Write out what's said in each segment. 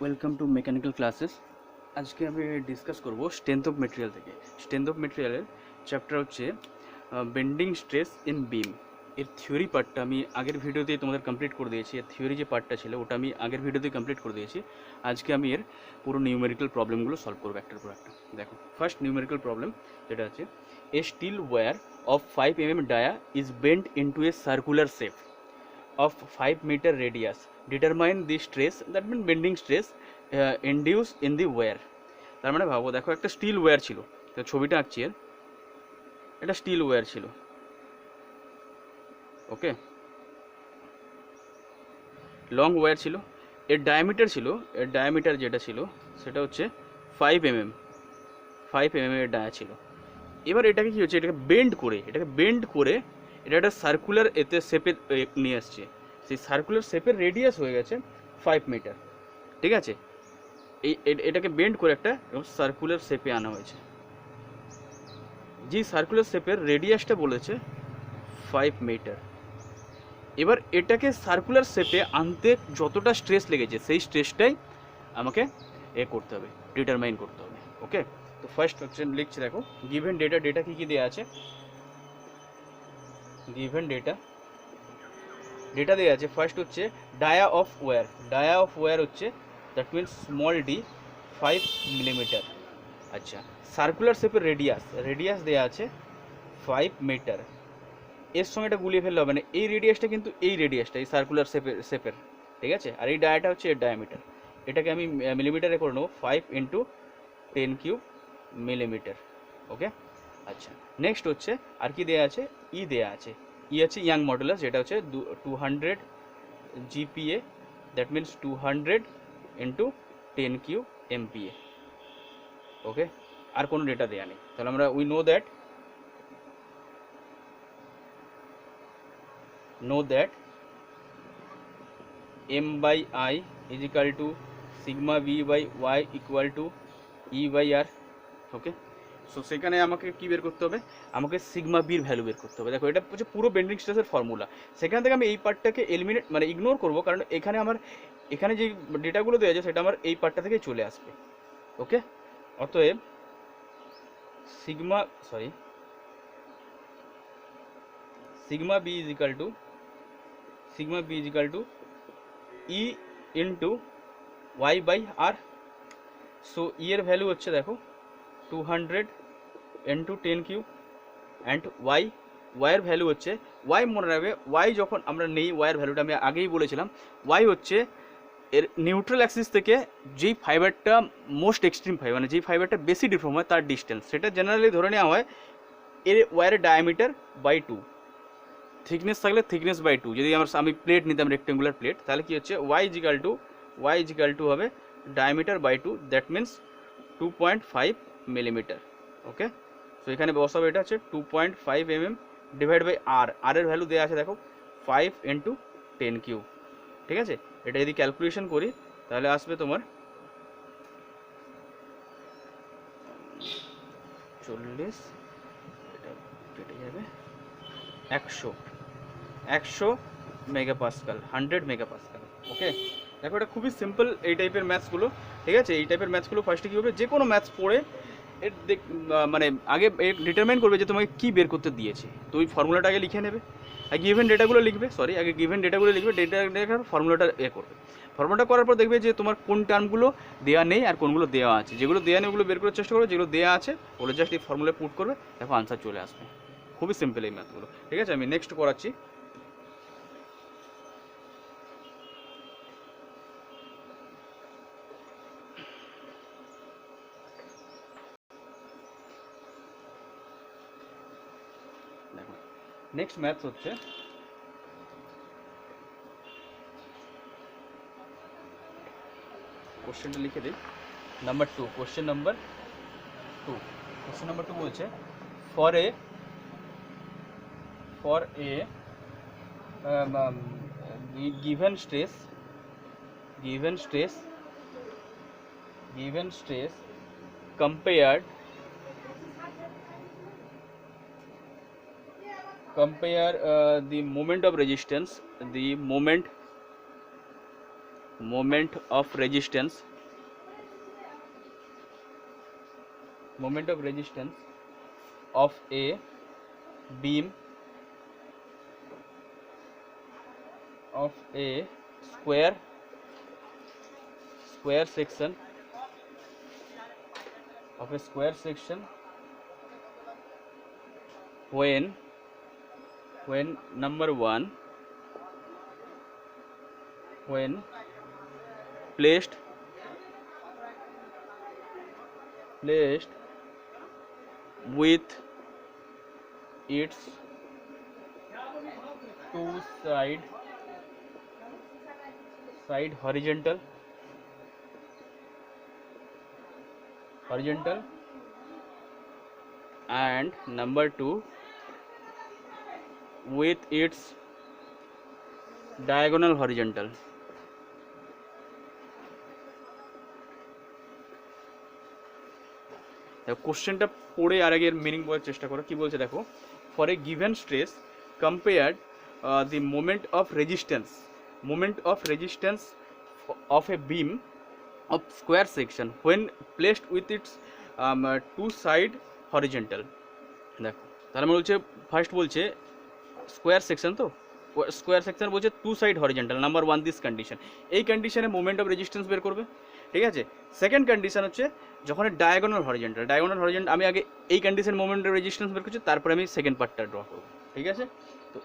Welcome to mechanical classes. আজকে আমি discuss করব স্ট্রেংথ অফ মেটেরিয়াল থেকে। স্ট্রেংথ অফ মেটেরিয়ালের চ্যাপ্টার হচ্ছে বেন্ডিং স্ট্রেস ইন বিম। এর থিওরি পার্টটা আমি আগের ভিডিওতেই তোমাদের কমপ্লিট করে দিয়েছি। এর থিওরি যে পার্টটা ছিল ওটা আমি আগের ভিডিওতেই কমপ্লিট করে দিয়েছি। আজকে আমি এর পুরো নিউমেরিক্যাল প্রবলেমগুলো সলভ করবো একটার পর একটা। দেখো, ফার্স্ট নিউমেরিক্যাল প্রবলেম যেটা আছে, a steel wire of 5 mm dia is bent into a circular shape of 5 meter radius. Determine the stress, that means bending stress induced in the wire. তার মানে ভাবো, দেখো একটা স্টিল ওয়্যার ছিল, তো ছবিটা আঁকছি এর, এটা স্টিল ওয়্যার ছিল, ওকে, লং ওয়্যার ছিল, এর ডায়ামিটার ছিল, এর ডায়ামিটার যেটা ছিল সেটা হচ্ছে 5 mm, 5 mm এর ডায়া ছিল। এবার এটাকে কী হচ্ছে, এটাকে বেন্ড করে এটা একটা সার্কুলার এতে শেপে নিয়ে আসছে। সেই সার্কুলার শেপের রেডিয়াস হয়ে গেছে 5 মিটার, ঠিক আছে। এটাকে বেন্ড করে একটা সার্কুলার শেপে আনা হয়েছে। যে সার্কুলার শেপের রেডিয়াসটা বলেছে 5 মিটার। এবার এটাকে সার্কুলার শেপে আনতে যতটা স্ট্রেস লেগেছে সেই স্ট্রেসটাই আমাকে করতে হবে, ডিটারমাইন করতে হবে, ওকে। তো ফার্স্ট হচ্ছে লিখছি, দেখো গিভেন ডেটা কী কী দেওয়া আছে। গিভেন ডেটা দেওয়া আছে, ফার্স্ট হচ্ছে ডায়া অফ ওয়্যার হচ্ছে, that means small D 5 millimetre. আচ্ছা, সার্কুলার শেপের রেডিয়াস দেওয়া আছে 5 মিটার। এর সঙ্গে এটা গুলিয়ে ফেললে হবে না, এই রেডিয়াসটা কিন্তু এই সার্কুলার শেপের, ঠিক আছে। আর এই ডায়াটা হচ্ছে এর ডায়ামিটার। এটাকে আমি মিলিমিটারে করে নেবো, 5 × 10³ মিলিমিটার, ওকে। আচ্ছা, নেক্সট হচ্ছে আর কি দেওয়া আছে, দেওয়া আছে, আছে ইয়াং মডুলাস, যেটা হচ্ছে 200 GPa, দ্যাট মিনস 200 × 10³ MPa, ওকে। আর কোনো ডেটা দেওয়া নেই। তাহলে আমরা we know that M/I is equal to sigma V/Y equal to E/R, okay. So সেখানে আমাকে কি বের করতে হবে, আমাকে সিগমা বির ভ্যালু বের করতে হবে। দেখো, এটা হচ্ছে পুরো বেন্ডিং স্ট্রেসের ফর্মুলা। সেখান থেকে আমি এই পার্টটাকে ইগনোর করবো, কারণ এখানে যে ডেটাগুলো দেওয়া আছে সেটা আমার এই পার্টটা থেকে চলে আসবে, ওকে। অতএব sigma B is equal to E into Y/R। So এর ভ্যালু হচ্ছে, দেখো 200 × 10³ অ্যান্ড ওয়াইয়ের ভ্যালু হচ্ছে, ওয়াই মনে রাখবে, ওয়াই যখন আমরা নেই, ওয়াইয়ের ভ্যালুটা আমি আগেই বলেছিলাম, ওয়াই হচ্ছে এর নিউট্রাল অ্যাক্সিস থেকে যেই ফাইবারটা মোস্ট এক্সট্রিম ফাইবার, মানে যেই ফাইবারটা বেশি ডিফর্ম হয় তার ডিস্টেন্স, সেটা জেনারেলি ধরে নেওয়া হয় এর ওয়ারের ডায়ামিটার বাই 2, থিকনেস থাকলে থিকনেস বাই 2। যদি আমি প্লেট নিতাম, রেক্টেঙ্গুলার প্লেট, তাহলে কি হচ্ছে, ওয়াই ইজিক্যাল টু হবে diameter by 2, that means 2.5 millimetre, okay. So এখানে বসাবো, এটা হচ্ছে 2.5 mm ডিভাইড বাই আর এর ভ্যালু দেওয়া আছে, দেখো 5 × 10³, ঠিক আছে। এটা যদি ক্যালকুলেশন করি তাহলে আসবে তোমার 40, এটা কেটে যাবে 100 মেগাপাস্কাল, 100 মেগাপাস্কাল, ওকে। দেখো, এটা খুবই সিম্পল এই টাইপের ম্যাথসগুলো, ঠিক আছে। এই টাইপের ম্যাথসগুলো ফার্স্টে কী হবে, যে কোনো ম্যাথস পড়ে এর মানে আগে ডিটারমাইন করবে যে তোমাকে কী বের করতে দিয়েছে, তো ওই ফর্মুলাটা আগে লিখে নেবে, আর গিভেন ডেটাগুলো লিখবে, ডেটা ফর্মুলাটা করবে। ফর্মুলাটা করার পর দেখবে যে তোমার কোন টার্মগুলো দেওয়া নেই আর কোনগুলো দেওয়া আছে। যেগুলো দেওয়া নেই ওগুলো বের করার চেষ্টা করবে, যেগুলো দেওয়া আছে ওগুলো জাস্ট এই ফর্মুলায় পুট করবে, দেখো আনসার চলে আসবে। খুবই সিম্পল এই ম্যাথগুলো, ঠিক আছে। আমি নেক্সট করাচ্ছি। দেখো, নেক্সট ম্যাথস হচ্ছে, কোশ্চেনটা লিখে দিই, নাম্বার 2, কোশ্চেন নাম্বার 2 বলছে, for a given stress compare the moment of resistance moment of resistance of a beam of a square section when number one, when placed with its two side horizontal and number two with its diagonal horizontal. কোশ্চেনটা পড়ে আর আগের meaning বোঝার চেষ্টা করো কি বলছে দেখো। For a given stress compared the moment of resistance of a beam of square section when placed with its two side horizontal. দেখো তাহলে মানে বলছে ফার্স্ট বলছে স্কোয়ার সেকশন, তো স্কোয়ার সেকশন বলছে two side horizontal, number one this condition, এই কন্ডিশনে moment of resistance বের করবে, ঠিক আছে। সেকেন্ড কন্ডিশন হচ্ছে যখন ডায়াগোনাল হরিজেন্টাল, আমি আগে এই কন্ডিশন মোমেন্ট অফ রেজিস্ট্যান্স বের করছি, তারপরে আমি সেকেন্ড পার্টটা ড্র করবো, ঠিক আছে। তো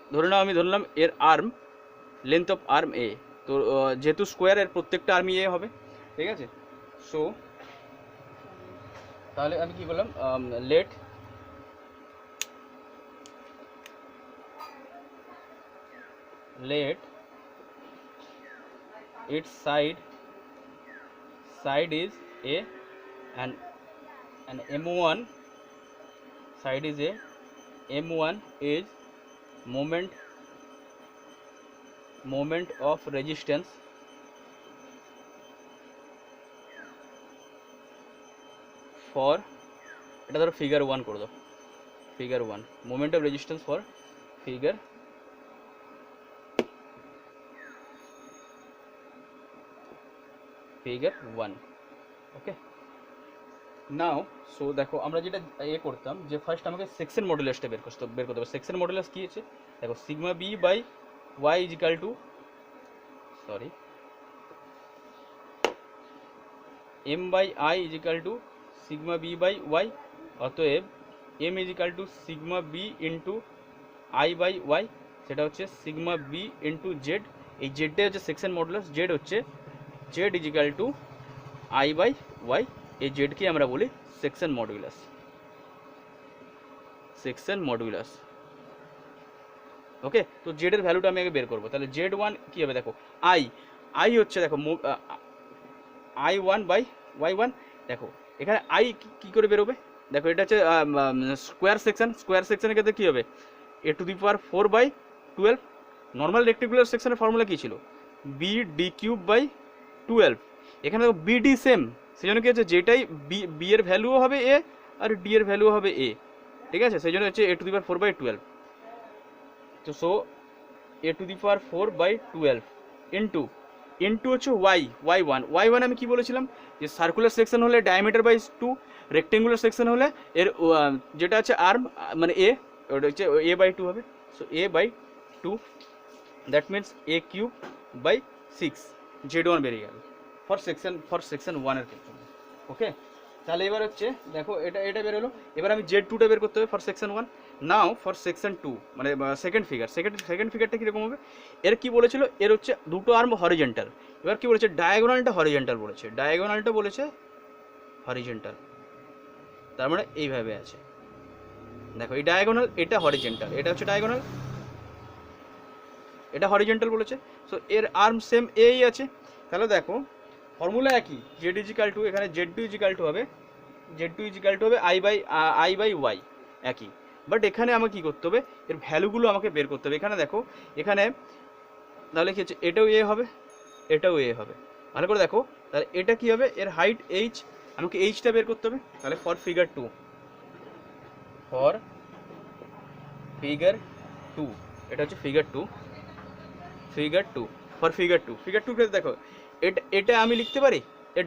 আমি ধরলাম এর আর্ম, লেন্থ অফ আর্ম এ, তো যেহেতু স্কোয়ার এর প্রত্যেকটা আর্মই এ হবে, ঠিক আছে। সো তাহলে আমি কি বললাম, late its side is a and m1 side is a, m1 is moment of resistance for, এটা ধরো ফিগার 1 করে দাও, figure 1 moment of resistance for figure figure 1, okay. Now so দেখো আমরা যেটা করতাম যে ফার্স্ট আমাকে সেকশন মডুলাসটা বের করতে হবে। সেকশন মডুলাস কি আছে দেখো, sigma B by Y is equal to, sorry, M by I is equal to sigma B by Y, অতএব M is equal to sigma B into I by Y, সেটা হচ্ছে sigma B into Z. এই জেডটা হচ্ছে section modulus, Z হচ্ছে Z is equal to I by Y, এই জেডকে আমরা বলি সেকশন মডুলাস, ওকে। তো জেডের ভ্যালুটা আমি আগে বের করবো, তাহলে জেড ওয়ান কী হবে দেখো, আই হচ্ছে দেখো I one by Y one, দেখো এখানে আই কী করে বেরোবে দেখো, এটা হচ্ছে স্কোয়ার সেকশনের ক্ষেত্রে কী হবে, এ টু দি পাওয়ার 4/12, নর্মাল রেক্টিকুলার সেকশনের ফর্মুলা কী ছিল, বি ডি কিউব বাই 12, এখানে দেখো বিডি সেম, সেই জন্য কি হচ্ছে যেটাই বি এর ভ্যালুও হবে এ আর ডি এর ভ্যালুও হবে এ, ঠিক আছে, সেই জন্য হচ্ছে এ টু দি পাওয়ার 4/12। তো so A two the power 4/12 into হচ্ছে ওয়াই ওয়ান আমি কি বলেছিলাম যে সার্কুলার সেকশন হলে ডায়ামিটার বাই 2, রেক্টেঙ্গুলার সেকশন হলে এর যেটা আছে আর্ম মানে এ, ওটা হচ্ছে এ বাই 2 হবে। So a by 2, that means a cube by 6, Z one বেরিয়ে গেল ফর সেকশন 1-এর ক্ষেত্রে, ওকে। তাহলে এবার হচ্ছে দেখো এটা বের হলো, এবার আমি জেড 2টা বের করতে হবে for section 1। Now for section 2 মানে সেকেন্ড ফিগারটা কীরকম হবে, এর কি বলেছিল, এর হচ্ছে দুটো আর্ম হরিজেন্টাল, এবার কি বলেছে ডায়াগোনালটা হরিজেন্টাল বলেছে, হরিজেন্টাল, তার মানে এইভাবে আছে দেখো, এই ডায়াগোনাল, এটা হরিজেন্টাল, এটা হচ্ছে ডায়াগোনাল, এটা হরিজেন্টাল বলেছে। সো এর আর্ম সেম এই আছে, তাহলে দেখো ফর্মুলা একই, জেড ইজিক্যাল টু, এখানে জেড টু ইজিক্যাল টু হবে আই বাই ওয়াই একই, বাট এখানে আমাকে কী করতে হবে, এর ভ্যালুগুলো আমাকে বের করতে হবে। এখানে দেখো, এখানে তাহলে কি হচ্ছে, এটাও এ হবে, এটাও এ হবে, ভালো করে দেখো, তাহলে এটা কি হবে, এর হাইট এইচ, আমাকে এইচটা বের করতে হবে। তাহলে ফর ফিগার 2 এটা হচ্ছে figure two for figure two দেখো এটা আমি লিখতে পারি, এর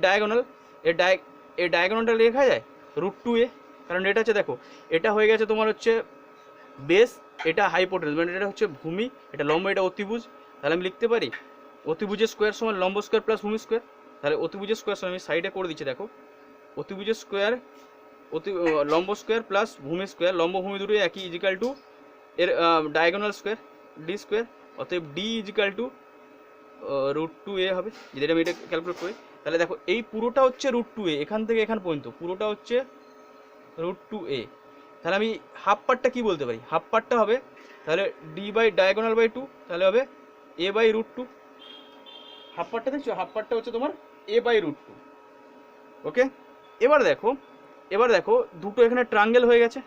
ডায়াগোনালটা লেখা যায়, √2a, কারণ এটা হচ্ছে দেখো এটা হয়ে গেছে তোমার হচ্ছে বেস, এটা হাইপোটেনাস মানে এটা হচ্ছে ভূমি, এটা লম্ব, এটা অতিভুজ। তাহলে আমি লিখতে পারি অতিভুজের স্কোয়ার সমান লম্ব স্কোয়ার প্লাস ভূমি স্কোয়ার। তাহলে অতিভুজের স্কোয়ার সমান আমি সাইডে করে দিচ্ছি দেখো, অতিভুজের স্কোয়ার লম্ব স্কোয়ার প্লাস ভূমি স্কোয়ার, লম্ব ভূমি দুটোই একই, ইজিক্যাল টু এর ডায়াগোনাল স্কোয়ার ডি স্কোয়ার। অতএব ডি ইজিক্যাল টু √2a হবে, যদি আমি এটা ক্যালকুলেট করি। তাহলে দেখো এই পুরোটা হচ্ছে √2a, এখান থেকে এখান পর্যন্ত পুরোটা হচ্ছে √2a। তাহলে আমি হাফ পার্টটা কি বলতে পারি, হাফ পার্টটা হবে তাহলে d বাই ডায়াগোনাল বাই 2, তাহলে হবে a বাই √2। হাফ পার্টটা দেখছো, হাফ পার্টটা হচ্ছে তোমার a বাই √2। ওকে, এবার দেখো দুটো এখানে ট্রায়াঙ্গেল হয়ে গেছে,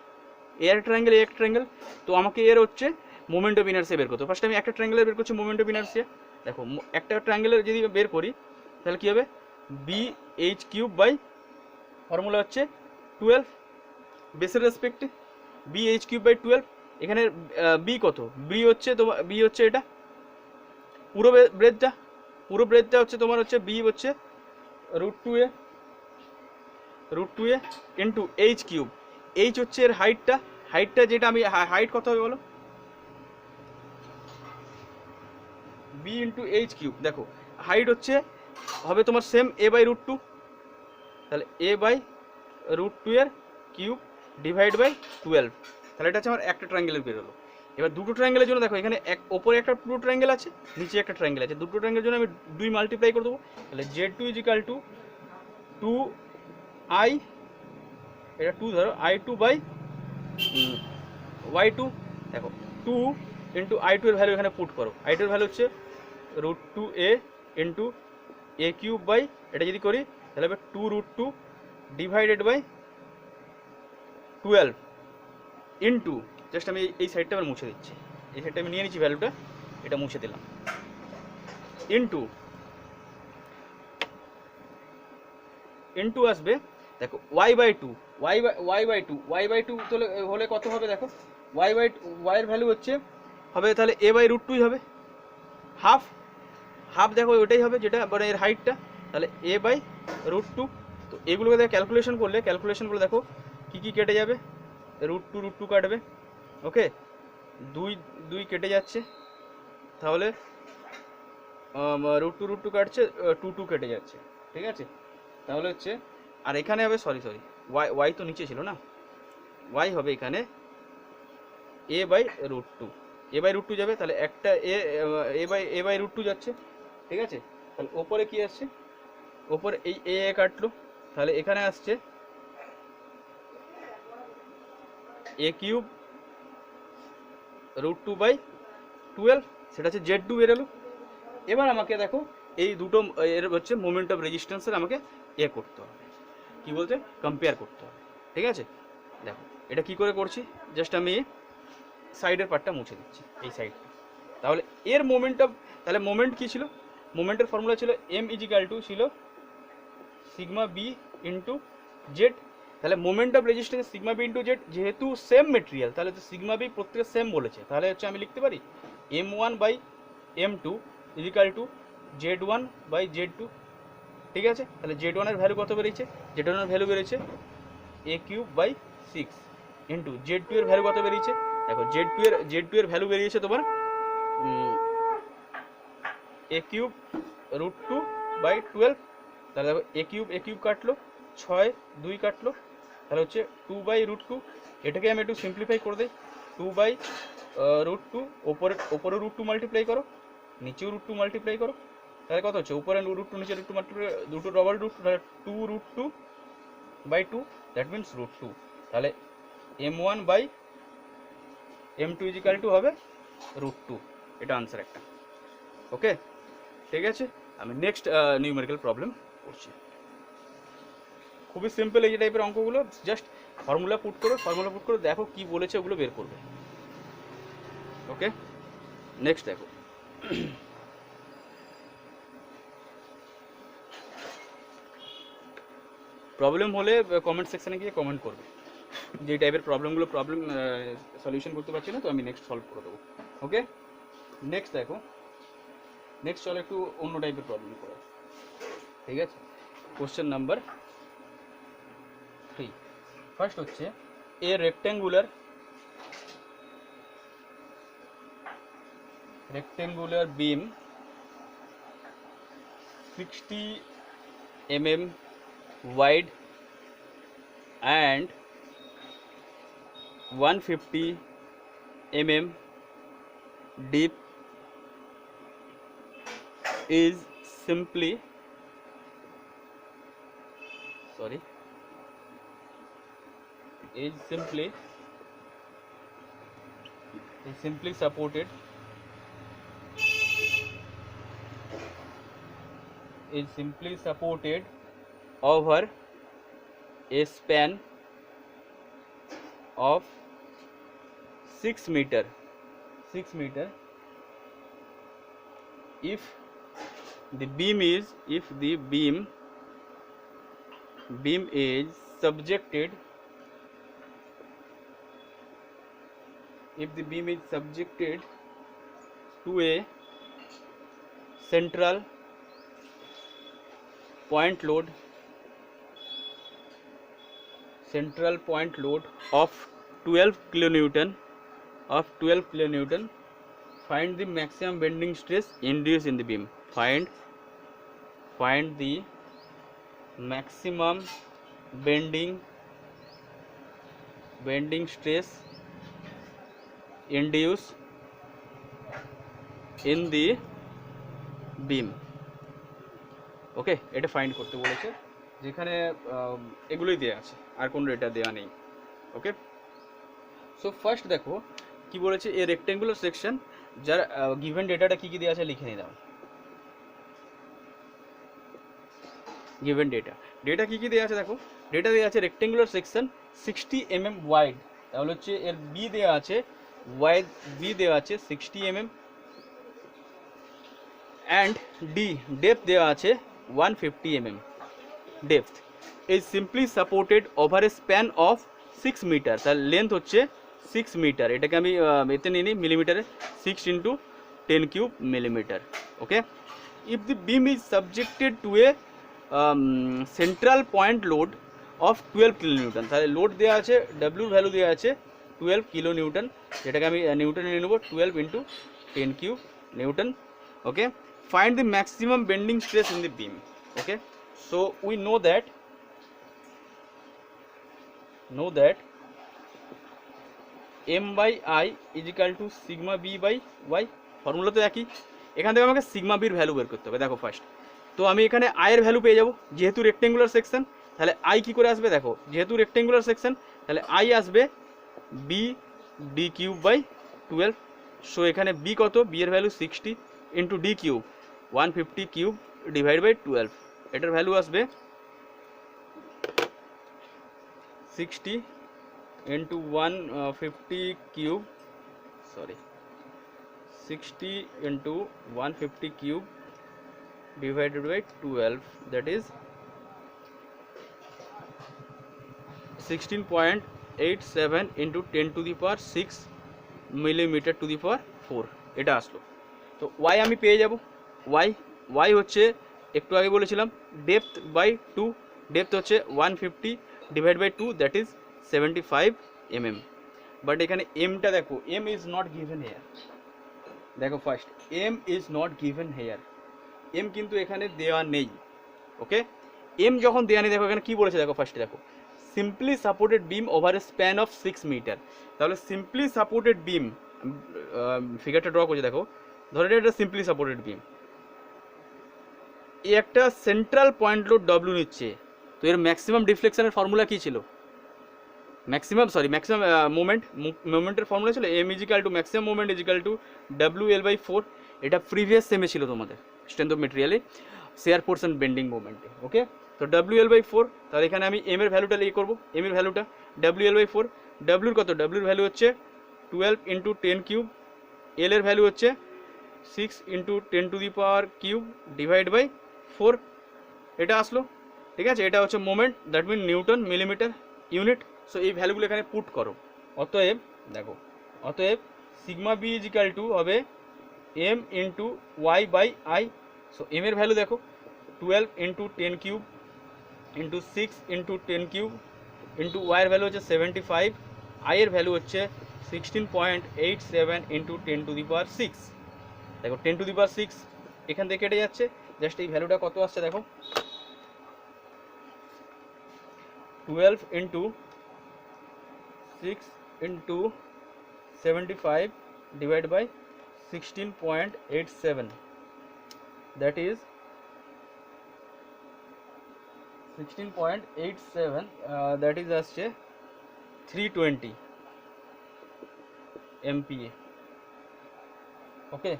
এ একটা ট্রায়াঙ্গেল, এ একটা ট্রায়াঙ্গেল। তো আমাকে এর হচ্ছে মোমেন্ট অফ ইনার্সিয়া বের করতে। ফার্স্ট আমি একটা ট্রায়াঙ্গেলের বের করছি মোমেন্ট অফ ইনার্সিয়া। দেখো একটা ট্রায়াঙ্গেলের যদি বের করি তাহলে কী হবে, BH³ বাই ফর্মুলা হচ্ছে 12 বেসের রেসপেক্টে, BH³ বাই 12। এখানে বি কত, বি হচ্ছে এটা পুরো ব্রেথটা হচ্ছে তোমার হচ্ছে বি হচ্ছে √2a ইন্টু H³ এইচ হচ্ছে এর হাইটটা যেটা আমি হাইট কত হবে বলো, বি ইন্টু H³। দেখো হাইট হচ্ছে হবে তোমার সেম a বাই √2, তাহলে a বাই √2 এর কিউব ডিভাইড বাই 12। তাহলে এটা হচ্ছে আমার একটা ট্রায়াঙ্গেলের বেরোলো। এবার দুটো ট্রায়াঙ্গেলের জন্য দেখো এখানে ওপরে একটা পুরো ট্রায়াঙ্গেল আছে, নিচে একটা ট্রায়াঙ্গেল আছে, দুটো ট্রায়াঙ্গেলের জন্য আমি 2 মাল্টিপ্লাই করে দেবো। তাহলে Z2 ইজিক্যাল টু 2i, এটা 2 ধরো, i2 বাই y2। দেখো 2 ইন্টু i2 এর ভ্যালু এখানে পুট করো, i2 এর ভ্যালু হচ্ছে √2a ইন্টু a³ বাই, এটা যদি করি তাহলে হবে 2√2 ডিভাইডেড বাই 12 ইন্টু, জাস্ট আমি এই সাইডটা আবার মুছে দিচ্ছি, এই সাইডটা আমি নিয়ে নিচ্ছি ভ্যালুটা, এটা মুছে দিলাম, ইন্টু আসবে দেখো y বাই 2, y বাই 2 হলে কত হবে দেখো, y এর ভ্যালু হচ্ছে হবে তাহলে a বাই √2 হবে, হাফ দেখো ওইটাই হবে যেটা মানে এর হাইটটা, তাহলে a বাই √2। তো এগুলোকে দেখো ক্যালকুলেশন করলে দেখো কী কী কেটে যাবে, √2 কাটবে, ওকে, 2 কেটে যাচ্ছে, তাহলে √2 কাটছে, 2 কেটে যাচ্ছে, ঠিক আছে। তাহলে হচ্ছে আর এখানে হবে সরি ওয়াই তো নিচে ছিল না, ওয়াই হবে এখানে a বাই √2 যাবে, তাহলে একটা a বাই √2 যাচ্ছে, ঠিক আছে। তাহলে ওপরে কি আসছে, ওপরে এই a কাটলো, তাহলে এখানে আসছে a³ √2 বাই 12, সেটা হচ্ছে Z2 বেরোলো। এবার আমাকে দেখো এই দুটো এর হচ্ছে মোমেন্ট অফ রেজিস্ট্যান্সের আমাকে করতে হবে, কি বলতে কম্পেয়ার করতে হবে, ঠিক আছে। দেখো এটা কি করে করছি, জাস্ট আমি সাইডের পার্টটা মুছে দিচ্ছি, এই সাইডটা। তাহলে এর তাহলে মোমেন্ট কি ছিল, মোমেন্টের ফর্মুলা ছিল m ইজিক্যাল টু ছিল সিগমা বি ইন্টু জেড। তাহলে moment of resistance sigma B into Z, যেহেতু সেম মেটেরিয়াল তাহলে তো সিগমা বি প্রত্যেকে সেম বলেছে, তাহলে হচ্ছে আমি লিখতে পারি m1 by m2 is equal two z1 by z2, ঠিক আছে। তাহলে z1 এর ভ্যালু কত বেরিয়েছে, z1 এর ভ্যালু বেরিয়েছে a³ বাই 6 ইন্টু z2 এর ভ্যালু কত বেরিয়েছে, দেখো z2 এর ভ্যালু বেরিয়েছে তোমার a³ √2 বাই 12। তাহলে দেখো a³ কাটলো, 6 2 কাটলো, তাহলে হচ্ছে 2 বাই √2। এটাকে আমি একটু সিম্পলিফাই করে দিই, 2 বাই √2, ওপরে √2 মাল্টিপ্লাই করো, নিচেও √2 মাল্টিপ্লাই করো, তাহলে কত হচ্ছে উপরে √2 নিচে √2 মাল্টিপ্লাই, দুটো ডবল √2, তাহলে 2√2 বাই 2, দ্যাট মিনস √2। তাহলে m1 by m2 is equal to হবে √2, এটা আনসার একটা, ওকে, ঠিক আছে। আমি নেক্সট নিউমেরিক্যাল প্রবলেম করছি, খুবই সিম্পল এই টাইপের অঙ্কগুলো, জাস্ট ফর্মুলা পুট করে দেখো কি বলেছে ওগুলো বের করবে, ওকে। নেক্সট দেখো প্রবলেম হলে কমেন্ট সেকশানে গিয়ে কমেন্ট করবে, যে টাইপের প্রবলেম সলিউশন করতে পারছি না তো আমি নেক্সট সলভ করে দেবো, ওকে। নেক্সট দেখো, নেক্সট চলো একটু অন্য টাইপের প্রবলেম করা, ঠিক আছে। কোশ্চেন নাম্বার 3, ফার্স্ট হচ্ছে এ rectangular beam 60 mm wide and 150 mm deep is simply supported over a span of 6 meter if the beam is subjected to a central point load of 12 kilonewton find the maximum bending stress induced in the beam. Find the maximum bending stress induced in the beam. ওকে, এটা find করতে বলেছে, যেখানে এগুলোই দেওয়া আছে, আর কোনো data দেওয়া নেই। ওকে, সো ফার্স্ট দেখো কি বলেছে, এ রেক্টেঙ্গুলার সেকশন, যার গিভেন ডেটাটা কী কী দেওয়া আছে লিখে নিয়ে দাও। গিভেন ডেটা কী কী দেওয়া আছে দেখো, ডেটা দেওয়া আছে রেক্টেঙ্গুলার সেকশন 60 mm ওয়াইড, তাহলে হচ্ছে এর বি দেওয়া আছে, ওয়াইড বি দেওয়া আছে 60 mm, অ্যান্ড ডি ডেপথ দেওয়া আছে 150 mm depth, is simply supported over a span of 6 metre, তার লেন্থ হচ্ছে 6 মিটার, এটাকে আমি এতে নিয়ে নিই মিলিমিটারে, 6 × 10³ millimetre. Okay, if the beam is subjected to a central point load of 12 kilonewton, তাহলে লোড দেওয়া আছে, ডাব্লিউর ভ্যালু দেওয়া আছে 12 কিলোনিউটন, যেটাকে আমি নিউটনে নিয়ে নেবো, 12 × 10³ Newton. Okay, find the maximum bending stress in the beam. Okay, so we know that m/i is equal to sigma b/y, formula তো একই, এখান থেকে আমাকে সিগমা বির ভ্যালু বের করতে হবে। দেখো ফার্স্ট তো আমি এখানে আই এর ভ্যালু পেয়ে যাব, যেহেতু রেক্টেঙ্গুলার সেকশন, তাহলে আই কি করে আসবে দেখো, যেহেতু রেক্টেঙ্গুলার সেকশন তাহলে আই আসবে বি d³/12, সো এখানে বি কত, বি এর ভ্যালু 60 × d³ 150³ /12, এটার ভ্যালু আসবে 60 × 150³ 60 × 150³ /12, that is 16.87 × 10⁶ mm², এটা আসলো। তো ওয়াই আমি পেয়ে যাব, ওয়াই হচ্ছে একটু আগে বলেছিলাম ডেপথ/2, ডেপথ হচ্ছে 150 / 2, দ্যাট ইজ 75 mm, বাট এখানে এমটা দেখো, M is not given here, দেখো first M is not given here, M কিন্তু এখানে দেওয়া নেই। ওকে, এম যখন দেওয়া নেই, দেখো এখানে কী বলেছে, দেখো ফার্স্টে দেখো simply supported beam over a span of 6 metre, তাহলে সিম্পলি সাপোর্টেড বিম, ফিগারটা ড্র করছে দেখো, ধরে এটা সিম্পলি সাপোর্টেড বিম, এই একটা সেন্ট্রাল পয়েন্ট লোড ডব্লিউ নিচ্ছে, তো এর ম্যাক্সিমাম ডিফ্লেকশনের ফর্মুলা কী ছিল, ম্যাক্সিমাম মোমেন্টের ফর্মুলা ছিল M is equal to maximum moment is equal to WL/4, এটা প্রিভিয়াস সেমে ছিল তোমাদের স্ট্রেংথ অফ মেটেরিয়ালে শেয়ার পোর্শন বেন্ডিং মোমেন্টে। ওকে, তো WL/4, তাহলে এখানে আমি এম এর ভ্যালুটা লিখে করবো, এম এর ভ্যালুটা WL/4, ডাব্লিউর কত, ডাব্লিউর ভ্যালু হচ্ছে 12 × 10³, এল এর ভ্যালু হচ্ছে 6 × 10⁻³ /4, এটা আসলো। ঠিক আছে, এটা হচ্ছে moment, that mean newton millimetre unit. So এই ভ্যালুগুলো এখানে পুট করো, অতএব দেখো, অতএব sigma B is equal to হবে m × y/i, সো এম এর ভ্যালু দেখো 12 × 10³ × 6 × 10³ ইন্টু ওয়াইয়ের ভ্যালু হচ্ছে 75, আইয়ের ভ্যালু হচ্ছে 16.87 ইন্টু 10⁶। দেখো 10⁶ এখান থেকে কেটে যাচ্ছে, জাস্ট এই ভ্যালুটা কত আসছে দেখো, 12 into 6 into 75 divide by 16.87, that is 16.87, that is আসছে 320 MPa। ওকে,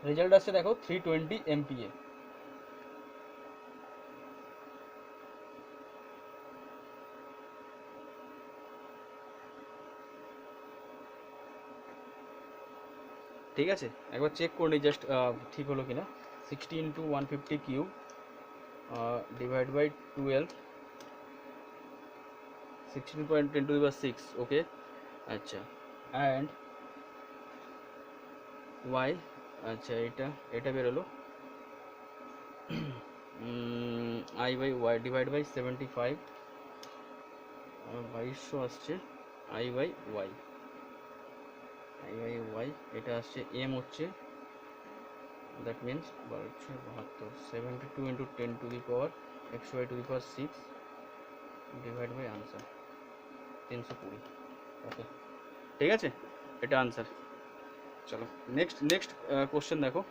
রেজাল্ট আসছে দেখো 320 MPa। ঠিক আছে, একবার চেক করে নিই জাস্ট ঠিক হলো কিনা। 60 into 150 cube divide by 12, 16.10⁶। Okay, আচ্ছা, অ্যান্ড ওয়াই, আচ্ছা এটা বেরোলো I by y divide by 75, 2200 আসছে আই বাই ওয়াই, এটা আসছে এম হচ্ছে, that means 1272, 72 into 10⁶ x/6 divide by answer 320। Okay, ঠিক আছে, এটা আনসার। চলো নেক্সট কোশ্চেন দেখো।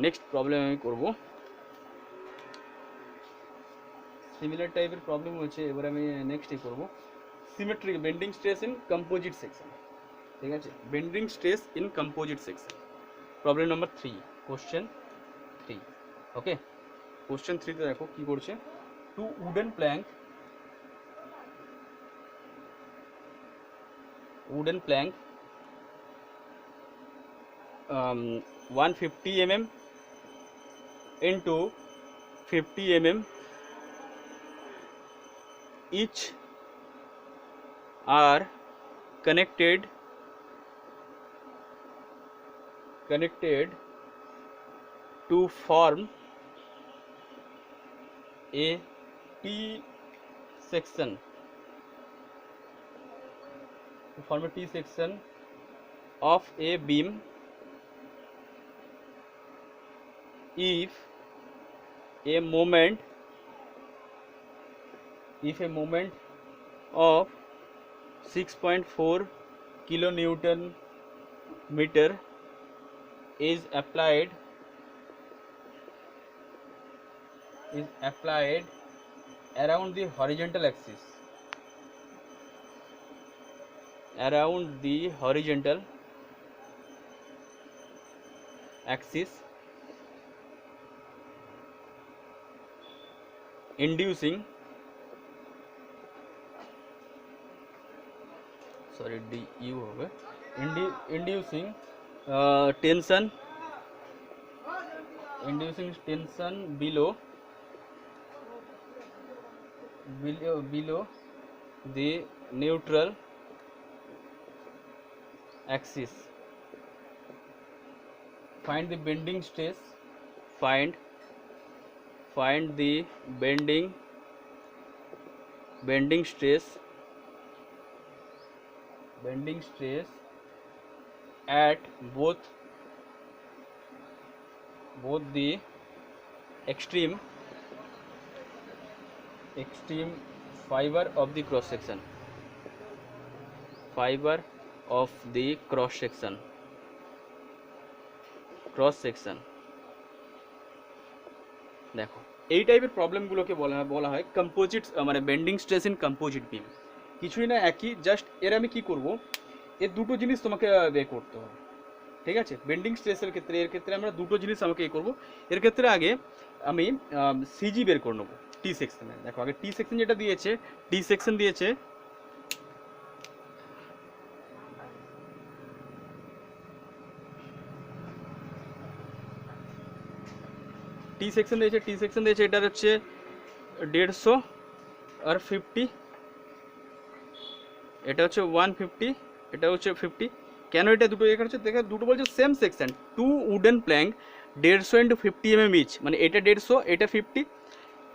নেক্সট প্রবলেম আমি করব, সিমিলার টাইপের প্রবলেম হচ্ছে, এবার আমি নেক্সটই করব symmetric bending stress in composite section. ঠিক আছে, bending stress in composite section, problem number 3, question 3। Okay, question 3তে দেখো কি করছে, two wooden plank 150 mm into 50 mm each are connected to form a T section, of a beam if a moment of 6.4 kilonewton meter is applied around the horizontal axis, inducing tension below the neutral axis. Find the bending stress. Find the bending stress at both the extreme fiber of the cross section, দেখো এই টাইপের প্রবলেমগুলোকে বলা হয় composite, মানে bending stress in composite বিম। কিছুই না, একই, just এর আমি কি করব, এর দুটো জিনিস তোমাকে বের করতে হবে। ঠিক আছে, বেন্ডিং স্ট্রেসের ক্ষেত্রে আমরা দুটো জিনিস আমাকে করব। এর ক্ষেত্রে আগে আমি সিজি বের করে নেবো টি সেকশনে। দেখো আগে টি সেকশন যেটা দিয়েছে, টি সেকশন দিয়েছে এটা হচ্ছে 150 আর 50 এটা হচ্ছে 150, এটা হচ্ছে 50। কেন এটা দুটো এখানে হচ্ছে দেখে দুটো বলছে same section, two wooden plank 150 into 50 mm each, মানে এটা 150 এটা 50,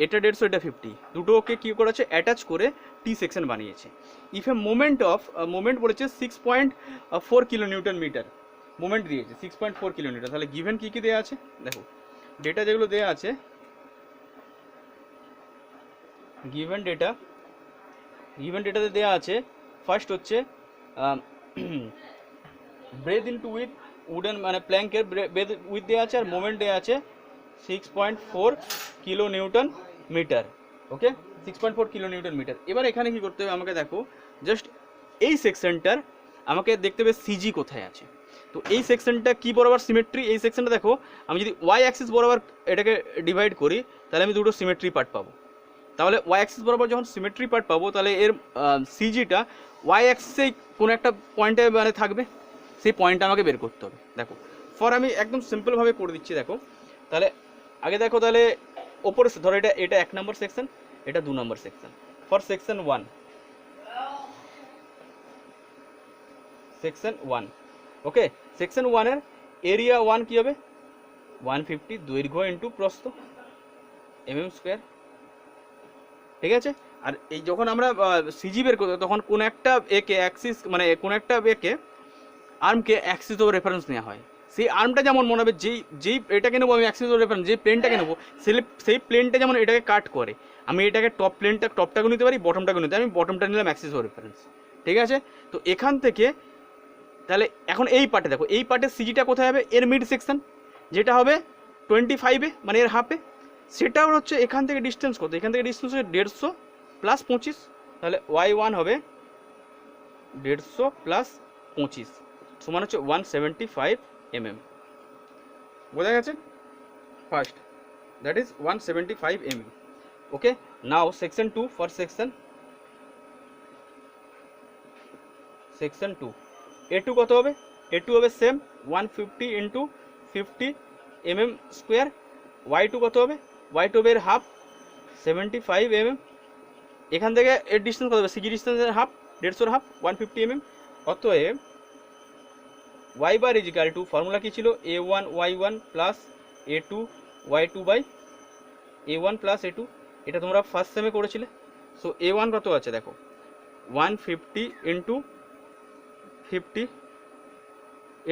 এটা 150 এটা 50, দুটোকে কী করেছে অ্যাটাচ করে টি সেকশন বানিয়েছে। ইফ এ মোমেন্ট বলেছে 6.4 কিলো নিউটন মিটার, মোমেন্ট দিয়েছে 6.4 কিলো নিউটন। তাহলে গিভেন কী কী দেওয়া আছে দেখো, ডেটা যেগুলো দেওয়া আছে, গিভেন ডেটাতে দেওয়া আছে ফার্স্ট হচ্ছে ব্রেথ ইনটু উইথ উডেন মানে প্ল্যাঙ্কের ব্রেথ উইথ দেওয়া আছে, আর মোমেন্ট দেওয়া আছে 6.4 কিলো নিউটন মিটার। ওকে, 6.4 কিলো নিউটন মিটার। এবার এখানে কি করতে হবে আমাকে দেখো, জাস্ট এই সেকশনটার আমাকে দেখতে হবে সিজি কোথায় আছে। তো এই সেকশনটা কি বরাবর সিমেট্রি, এই সেকশনটা দেখো আমি যদি ওয়াই অ্যাক্সিস বরাবর এটাকে ডিভাইড করি তাহলে আমি দুটো সিমেট্রি পার্ট পাবো। তাহলে ওয়াই অ্যাক্সিস বরাবর যখন সিমেট্রি পার্ট পাবো তাহলে এর সিজিটা ওয়াই অ্যাক্সিসে কোনো একটা পয়েন্টে মানে থাকবে, সেই পয়েন্টটা আমাকে বের করতে হবে। দেখো ফর আমি একদম সিম্পলভাবে করে দিচ্ছি দেখো। তাহলে আগে দেখো, তাহলে ওপরে ধরো এটা 1 নম্বর সেকশন, এটা 2 নম্বর সেকশন। ফর সেকশন 1, ওকে, সেকশন 1 এর এরিয়া 1 কী হবে 150 দৈর্ঘ্য ইন্টু প্রস্থ mm স্কোয়ার, ঠিক আছে। আর এই যখন আমরা সিজি বের করবো তখন কোন একটা একে অ্যাক্সিস মানে কোন একটা একে আর্মকে অ্যাক্সিস অফ রেফারেন্স নেওয়া হয়, সেই আর্মটা যেমন মনে হবে যেই এটাকে নেবো আমি অ্যাক্সিস অফ রেফারেন্স, যেই প্লেনটাকে নেবো সেই প্লেনটা যেমন এটাকে কাট করে, আমি এটাকে টপটাকে নিতে পারি, বটমটাকে নিতে পারি, আমি বটমটা নিলাম অ্যাক্সিস অফ রেফারেন্স, ঠিক আছে। তো এখান থেকে তাহলে এখন এই পার্টে দেখো, এই পার্টের সিজিটা কোথায় হবে, এর মিড সেকশন যেটা হবে 25-এ মানে এর হাফে, সেটাও হচ্ছে এখান থেকে ডিস্টেন্স কত, এখান থেকে ডিস্টেন্স হচ্ছে 150 প্লাস 25, তাহলে y1 হবে 150 প্লাস 25 সমান হচ্ছে 175 mm, বোঝা গেছে first, that is 175 mm। Okay, now section 2, for section 2 A2 কত হবে, A2 হবে same 150 into 50 mm square, y2 কত হবে, y2 হবে এর হাফ 75 mm, এখান থেকে এর ডিস্টেন্স কত হবে, সিজি ডিস্টেন্সের হাফ 150 হাফ 150 mm। অতএব y bar is equal to, formula কী ছিল, a1 y1 plus a2 y2 by a1 plus a2, এটা তোমরা ফার্স্ট সেমে করেছিলে। সো a1 কত আছে দেখো 150 into 50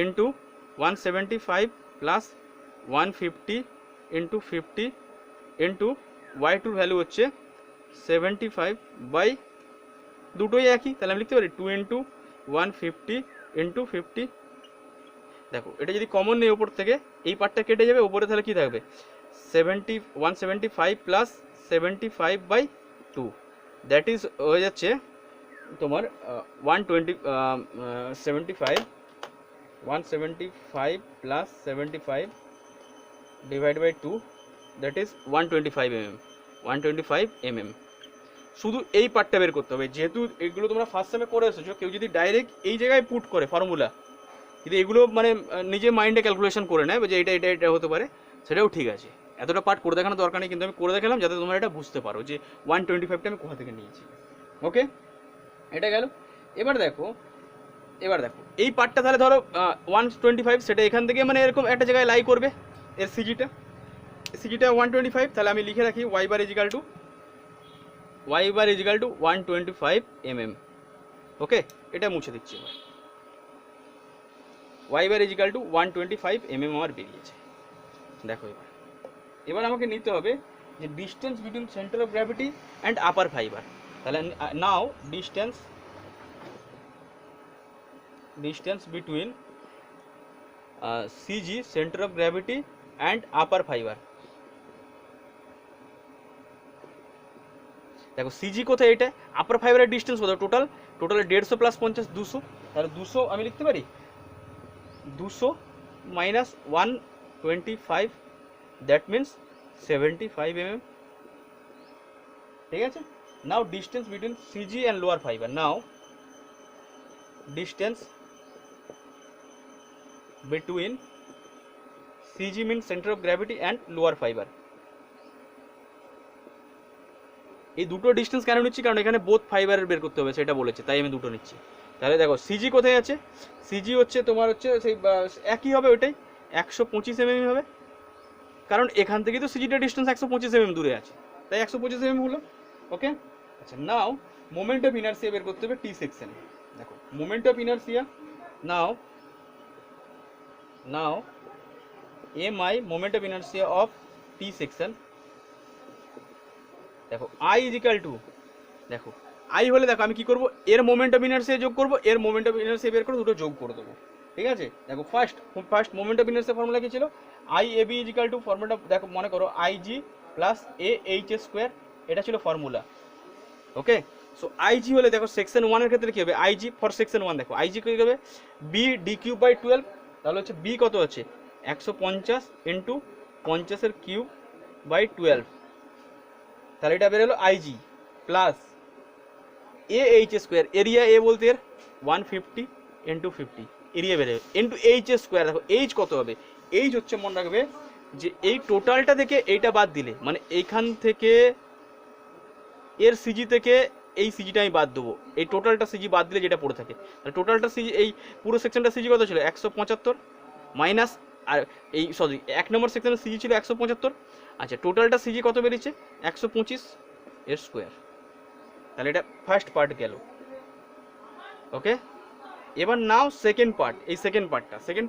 into 175 plus 150 into 50 into y2 value হচ্ছে 75 বাই, দুটোই একই, তাহলে আমি লিখতে পারি 2 ইন্টু 150 ইন্টু 50। দেখো এটা যদি কমন নেই ওপর থেকে, এই পার্টটা কেটে যাবে, ওপরে তাহলে কী থাকবে 175 প্লাস 75 বাই 2, দ্যাট ইজ হয়ে যাচ্ছে তোমার 175 plus 75 divide by 2, that is 125 mm। শুধু এই পার্টটা বের করতে হবে, যেহেতু এগুলো তোমরা ফার্স্ট সেমে করে এসেছো, কেউ যদি ডাইরেক্ট এই জায়গায় পুট করে ফর্মুলা, যদি এগুলো মানে নিজে মাইন্ডে ক্যালকুলেশন করে নেয় যে এটা হতে পারে, সেটাও ঠিক আছে, এতটা পার্ট করে দেখানোর দরকার নেই, কিন্তু আমি করে দেখালাম যাতে তোমরা এটা বুঝতে পারো যে 125টা আমি কোথা থেকে নিয়েছি। ওকে, এটা গেল। এবার দেখো এই পার্টটা তাহলে ধরো 125, সেটা এখান থেকে মানে এরকম একটা জায়গায় লাই করবে, এর সিজিটা 125, তাহলে আমি লিখে রাখি y বার ইজিক্যাল টু 125 mm। ওকে, এটা মুছে দিচ্ছি এবার, y বার ইজিক্যাল টু 125 mm আমার বেরিয়েছে। দেখো এবার আমাকে নিতে হবে যে distance between centre of gravity and upper fibre. তাহলে now distance between CG centre of gravity and upper fibre. দেখো সিজি কোথায়, এটা আপার ফাইবারের ডিস্টেন্স কত, টোটাল 150 প্লাস 50 200, তাহলে 200 আমি লিখতে পারি 200 মাইনাস 125, দ্যাট মিনস 75 mm, ঠিক আছে। Now distance between CG and lower fibre, now distance between CG means center of gravity and lower fiber. এই দুটো ডিস্টেন্স কেন নিচ্ছি, কারণ এখানে বোথ ফাইবারের বের করতে হবে সেটা বলেছে, তাই আমি দুটো নিচ্ছি। তাহলে দেখো সিজি কোথায় আছে, সিজি হচ্ছে তোমার হচ্ছে সেই একই হবে, ওইটাই 125 mm হবে, কারণ এখান থেকে তো সিজিটা ডিস্টেন্স 125 mm দূরে আছে, তাই 125 mm হলো। ওকে, আচ্ছা নাও মোমেন্ট অফ ইনারশিয়া বের করতে হবে টি সেকশনে। দেখো moment of inertia, now MI moment of inertia of T section, দেখো আই ইজ ইকাল টু, দেখো আই হলে দেখো আমি কি করব, এর মোমেন্ট অফ ইনারশিয়া যোগ করব, এর মোমেন্ট অফ ইনারশিয়া বের করে দুটো যোগ করে দেবো, ঠিক আছে। দেখো first moment of inertia formula কি ছিল, I A B is equal to formula, দেখো মনে করো I G plus A H এ স্কোয়ার, এটা ছিল formula. Okay, so I G হলে দেখো সেকশন 1 এর ক্ষেত্রে কি হবে, আই জি ফর সেকশন 1 দেখো আই জি কি হবে, বি ডি কিউব বাই 12, তাহলে হচ্ছে বি কত আছে 150 ইন্টু 50 কিউব বাই 12, তাহলে এটা বের হলো IG plus A H square, area A বলতে এর 150 ইন্টু 50 এরিয়া বেরোবে, ইন্টু এইচ স্কোয়ার, দেখো এইচ কত হবে, এইচ হচ্ছে মনে রাখবে যে এই টোটালটা থেকে এইটা বাদ দিলে, মানে এইখান থেকে এর সিজি থেকে এই সিজিটা আমি বাদ দেবো, এই টোটালটা সিজি বাদ দিলে যেটা পড়ে থাকে, তাহলে টোটালটা সিজি এই পুরো সেকশনটা সিজি কত ছিল 175 মাইনাস, আর এই সরি 1 নম্বর সেকশনের সিজি ছিল 175, আচ্ছা টোটালটা সিজি কত বেরিয়েছে 125 এর স্কোয়ার, তাহলে এটা ফার্স্ট পার্ট গেল। ওকে, এবার নাও সেকেন্ড পার্ট, এই সেকেন্ড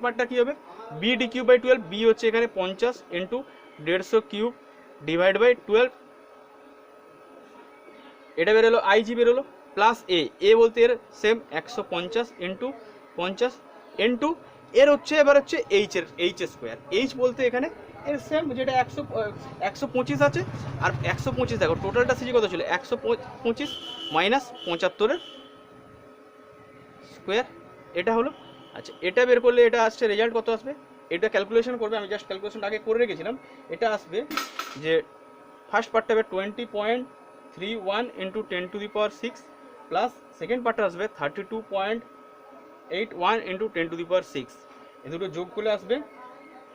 পার্টটা কি হবে, b d cube by 12, b হচ্ছে এখানে 50 ইন্টু 150 কিউব ডিভাইড বাই 12, এটা বেরোলো আইজি বেরোলো, প্লাস এ বলতে এর সেম 150 ইন্টু 50 ইন্টু এর হচ্ছে এবার হচ্ছে এইচ স্কোয়ার, এইচ বলতে এখানে এর সেম যেটা 125 আছে, আর 125 দেখো টোটালটা সিজি কত ছিল 125 মাইনাস 75 স্কোয়ার, এটা হলো। আচ্ছা এটা বের করলে এটা আসছে রেজাল্ট কত আসবে, এটা ক্যালকুলেশন করবে, আমি জাস্ট ক্যালকুলেশন আগে করে রেখেছিলাম, এটা আসবে যে ফার্স্ট পার্টটা হবে 20.31 ইন্টু 10⁶, প্লাস সেকেন্ড পার্টটা আসবে 32.81 ইন্টু 10⁶, এ দুটো যোগ করলে আসবে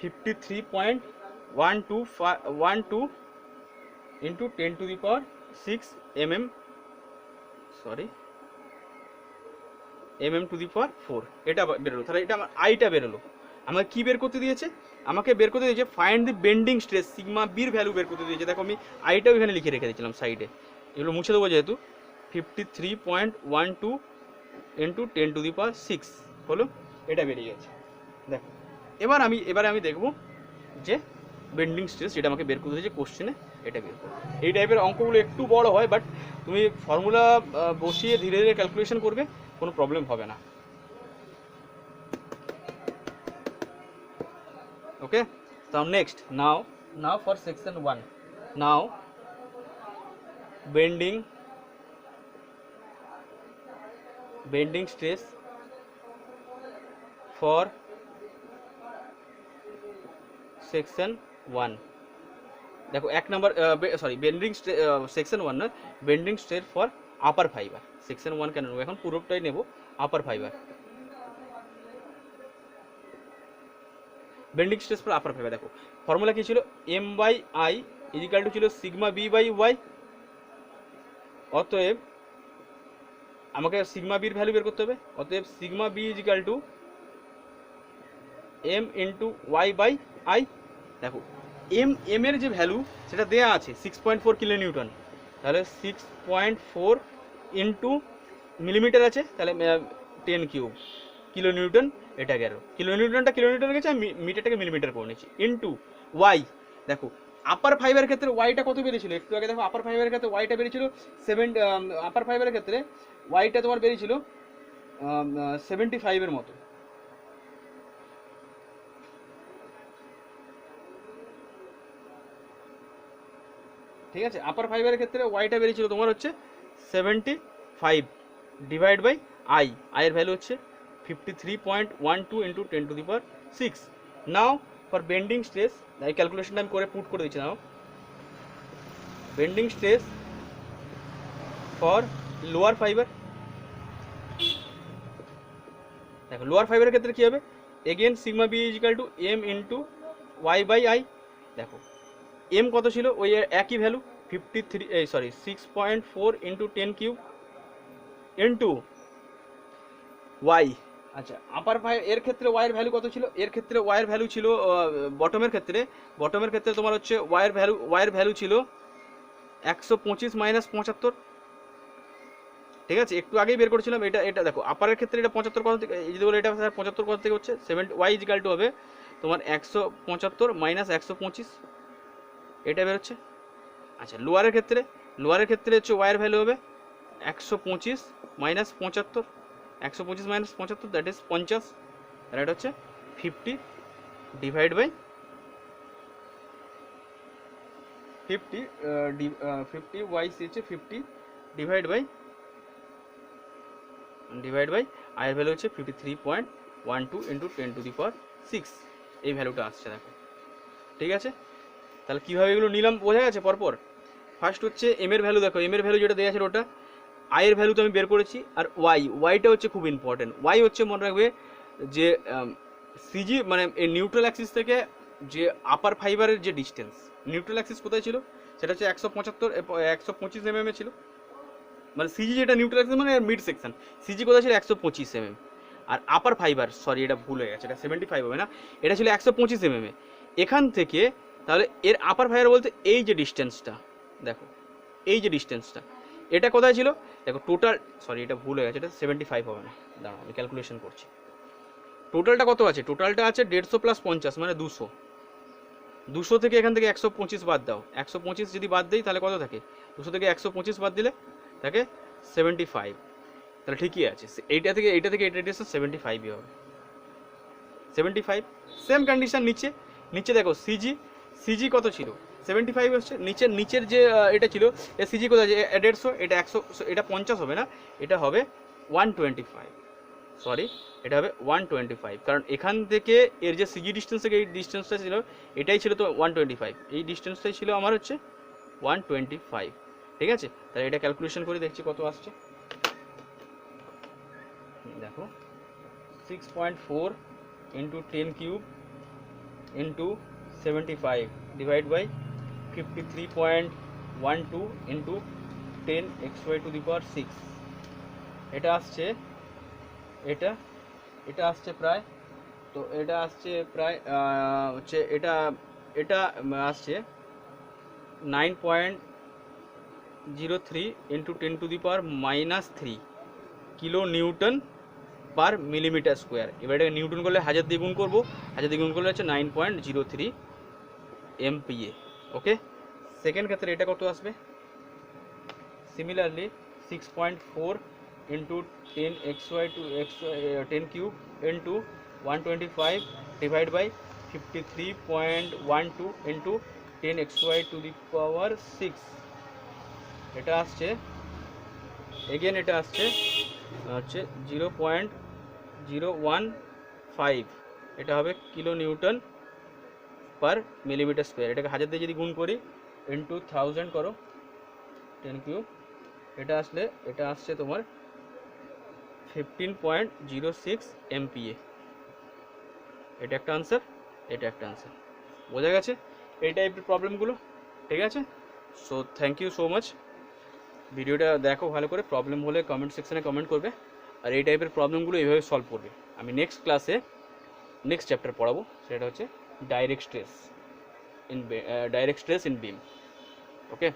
53.12 ইন্টু 10⁶ mm, সরি mm⁴, এটা বেরোলো, তাহলে এটা আমার আইটা বেরোলো। আমাকে কি বের করতে দিয়েছে, আমাকে বের করতে দিয়েছে find the bending stress sigma বির ভ্যালু বের করতে দিয়েছে, দেখো আমি আইটাও এখানে লিখে রেখে দিয়েছিলাম সাইডে, এগুলো মুছে দেবো যেহেতু, 53.12 ইন্টু 10⁶ হলো, এটা বেরিয়ে গেছে। দেখো এবারে আমি দেখবো যে বেন্ডিং স্ট্রেস যেটা আমাকে বের করতে দিয়েছে কোশ্চেনে, এটা বের করবো। এই টাইপের অঙ্কগুলো একটু বড় হয়, বাট তুমি ফর্মুলা বসিয়ে ধীরে ধীরে ক্যালকুলেশন করবে, কোনো প্রবলেম হবে না। ওকে, so next now for section 1, now bending stress for section 1, দেখো এক নাম্বার সরি বেন্ডিং সেকশন 1 না, bending stress for upper fibre, section 1 কেন নেব, এখন পুরোটাই নেব upper fibre, bending stress for upper fibre. দেখো ফর্মুলা কি ছিল, M by I is equal to ছিল সিগমা বি বাই ওয়াই, অতএব আমাকে সিগমা বির ভ্যালু বের করতে হবে, অতএব sigma B is equal to M into Y by I. দেখো এম এর যে ভ্যালু সেটা দেয়া আছে 6.4 কিলো নিউটন, তাহলে 6.4 ইন্টু মিলিমিটার আছে, তাহলে 10 কিউব কিলো নিউটন, এটা গেল কিলো নিউটন গেছে, আমি মিটারটাকে মিলিমিটার করে নিচ্ছি, ইন্টু ওয়াই। দেখো আপার ফাইবারের ক্ষেত্রে ওয়াইটা কত বেরিয়েছিল, একটু আগে দেখো আপার ফাইবারের ক্ষেত্রে ওয়াইটা বেরিয়েছিল আপার ফাইবারের ক্ষেত্রে ওয়াইটা তোমার বেরিয়েছিল 75 মতো, ঠিক আছে। আপার ফাইবারের ক্ষেত্রে ওয়াইটা বেরিয়েছিল তোমার হচ্ছে 75 ডিভাইড বাই আইয়ের ভ্যালু হচ্ছে 53.12 into 10⁶। Now for bending stress, এই ক্যালকুলেশনটা আমি করে পুট করে দিচ্ছি। Now bending stress for lower fibre, দেখো লোয়ার ফাইবারের ক্ষেত্রে কী হবে, again sigma B is equal to M into Y by I. দেখো এম কত ছিল, ওই একই value 6.4 into 10 cube into Y. আচ্ছা, আপার এর ক্ষেত্রে ওয়াইয়ের ভ্যালু কত ছিল? এর ক্ষেত্রে ওয়াইয়ের ভ্যালু ছিল বটমের ক্ষেত্রে তোমার হচ্ছে ওয়াইয়ের ভ্যালু ছিল 125 মাইনাস 75। ঠিক আছে, একটু আগেই বের করেছিলাম। এটা দেখো, আপারের ক্ষেত্রে এটা 75 কত থেকে, যদি বলে এটা 75 কত থেকে হচ্ছে 7, ওয়াই ইজিক্যাল টু হবে তোমার 175 মাইনাস 125, এটা বেরোচ্ছে। আচ্ছা, লোয়ারের ক্ষেত্রে হচ্ছে ওয়াইয়ের ভ্যালু হবে 125 মাইনাস 75, 125 মাইনাস 75 দ্যাট ইজ 50, আর এটা হচ্ছে 50 ডিভাইড বাই 50 ওয়াই সি হচ্ছে 50 ডিভাইড বাই আয়ের ভ্যালু হচ্ছে 53.12 ইন্টু 10 টু দি পাওয়ার 6, এই ভ্যালুটা আসছে দেখো। ঠিক আছে, তাহলে কীভাবে এগুলো নিলাম বোঝা গেছে পরপর। ফার্স্ট হচ্ছে এম এর ভ্যালু, দেখো এম এর ভ্যালু যেটা দেওয়া আছে ওটা, আয়ের ভ্যালু তো আমি বের করেছি, আর ওয়াইটা হচ্ছে খুব ইম্পর্টেন্ট। ওয়াই হচ্ছে মনে রাখবে যে সিজি মানে এই নিউট্রাল অ্যাক্সিস থেকে যে আপার ফাইবারের যে ডিস্টেন্স, নিউট্রাল অ্যাক্সিস কোথায় ছিল সেটা হচ্ছে 125 mm ছিল, মানে সিজি যেটা নিউট্রাল অ্যাক্সিস মানে মিড সেকশন, সিজি কোথায় ছিল 125 mm, আর আপার ফাইবার, সরি এটা ভুল হয়ে গেছে, এটা 75 হবে না, এটা ছিল 125 mm। এখান থেকে তাহলে এর আপার ফাইবার বলতে এই যে ডিস্টেন্সটা, দেখো এই যে ডিস্টেন্সটা, এটা কোথায় ছিল দেখো টোটাল, সরি এটা ভুল হয়ে গেছে, এটা 75 হবে না, দাঁড়াও আমি ক্যালকুলেশন করছি। টোটালটা কত আছে? টোটালটা আছে 150 প্লাস 50 মানে 200। 200 থেকে এখান থেকে 125 বাদ দাও, 125 যদি বাদ দিই তাহলে কত থাকে? 200 থেকে 125 বাদ দিলে থাকে 75, তাহলে ঠিকই আছে। এইটা থেকে এটা ডিস্টেন্স 75ই হবে, 75। সেম কন্ডিশন নিচে দেখো সিজি কত ছিল? 75 হচ্ছে নিচের যে এটা ছিল এর সিজি কোথায় আছে? 150, এটা 100, এটা 50 হবে না, এটা হবে 125, সরি এটা হবে 125, কারণ এখান থেকে এর যে সিজি ডিস্টেন্স থেকে এই ডিস্টেন্সটা ছিল, এটাই ছিল তো 125, এই ডিস্টেন্সটাই ছিল আমার হচ্ছে 125। ঠিক আছে, তাহলে এটা ক্যালকুলেশন করে দেখছি কত আসছে। দেখো 6.4 into 10 cube into 75 divide by 53.12 into 10 xy to the power 6, এটা আসছে এটা আসছে প্রায়, তো এটা আসছে প্রায় হচ্ছে এটা আসছে 9.03 into 10 two the power -3 kilo Newton per millimetre square. এবার এটাকে নিউটন করলে 1000 দিয়ে গুণ করবো, 1000 দিয়ে গুণ করলে হচ্ছে 9.03 MPa। ওকে, সেকেন্ড ক্ষেত্রে এটা কত আসবে? Similarly 6.4 into 10 xy to 10 cube into 125 divide by 53.12 into 10 xy to the power 6, এটা আসছে এগেন এটা আসছে হচ্ছে 0.015, এটা হবে কিলো নিউটন পার মিলিমিটার স্কোয়ার। এটাকে 1000 দিয়ে যদি গুণ করি ইন্টু 1000 করো 10 কিউব, এটা আসছে তোমার 15.06 MPa। এটা একটা আনসার, এটা একটা আনসার। বোঝা গেছে এই টাইপের প্রবলেমগুলো? ঠিক আছে, so thank you so much. ভিডিওটা দেখো ভালো করে, প্রবলেম হলে কমেন্ট সেকশনে কমেন্ট করবে, আর এই টাইপের প্রবলেমগুলো এইভাবে সলভ করবে। আমি নেক্সট ক্লাসে নেক্সট চ্যাপ্টার পড়াবো, সেটা হচ্ছে direct stress in beam. Okay.